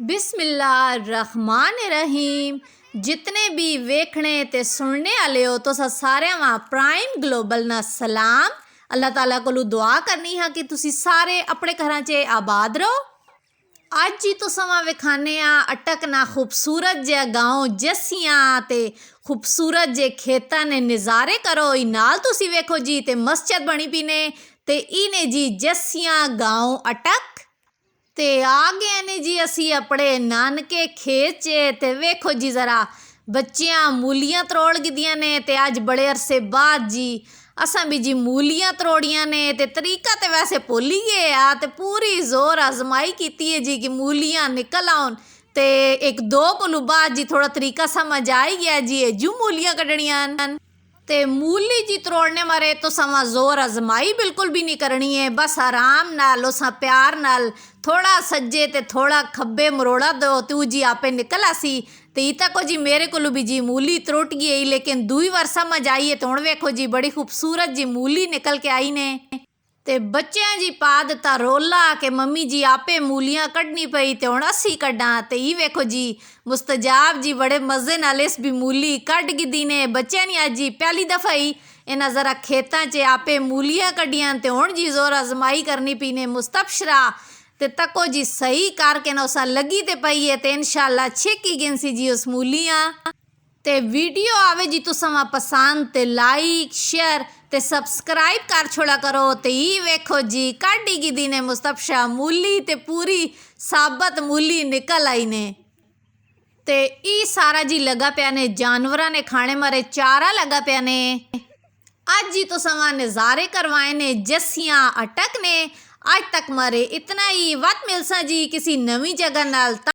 बिस्मिल्लाहिर्रहमानिर्रहीम। जितने भी वेखने ते सुनने आले हो तो सारे वहाँ प्राइम ग्लोबल ना सलाम। अल्लाह ताला कोलू दुआ करनी है कि तुसी सारे अपने घरां च आबाद रहो। अज ही तो समा विखाने अटक ना खूबसूरत जे गाँव जस्सियाँ ते खूबसूरत जे खेतां ने नज़ारे करो। नाल तुसी वेखो जी ते मस्जिद बनी पीने ते इने जी जस्सियाँ गाँव अटक ते आ गए ने जी असी अपने नानके खेत च ते वेखो जी जरा बच्चियां मूलियां त्रोड़ गिदियां ने ते अज बड़े अरसे बाद जी असां भी जी मूलियां त्रोड़ियां ने ते तरीका ते वैसे भुल ही गए आ ते पूरी जोर आजमाई कीती है जी कि मूलियां निकल आउन ते एक दो कोलू बाद जी थोड़ा तरीका समझ आई गया जी जू मूलियां कड्डणियां ते मूली जी त्रोड़ने मारे तो समा जोर आजमाई बिल्कुल भी नहीं करनी है। बस आराम नाल उसा प्यार नाल थोड़ा सज्जे ते थोड़ा खब्बे मरोड़ा दो तू जी आपे निकल आसी ते इता को जी मेरे को भी जी मूली त्रुट गई लेकिन दुई बार समझ आई है तो हुण वेखो जी बड़ी खूबसूरत जी मूली निकल के आई ने ते बच्चियां जी पा दिता रोला के मम्मी जी आपे मूलियां कढ़नी पई ते हुण असी कड्डा ते ई वेखो जी मुस्तजाब जी बड़े मजे नाल इस भी मूली कढ़ गिदी ने। बच्चियां ने अज जी पहली दफा ही इन्हां जरा खेतां च आपे मूलियां कढ़ियां ते हुण जी जोर आजमाई करनी पी ने मुस्तबशरा ते तको जी सही करके ना उसा लगी ते पई है ते इंशाल्लाह छिकी गिनसी जी उस मूलियां ते वीडियो आवे जी तुसां पसंद ते लाइक शेयर ते सब्सक्राइब कर छोड़ा करो ते ई वेखो जी काढ़ी गिदी ने मुस्तबशा मूली ते पूरी साबत मूली निकल आई ने ते ई सारा जी लगा पिया ने जानवरां ने खाने मारे चारा लगा पिया ने। आज जी तो समा नज़ारे करवाए ने जस्सियां अटक ने। आज तक मारे इतना ही वत मिलसा जी किसी नवी जगह नाल।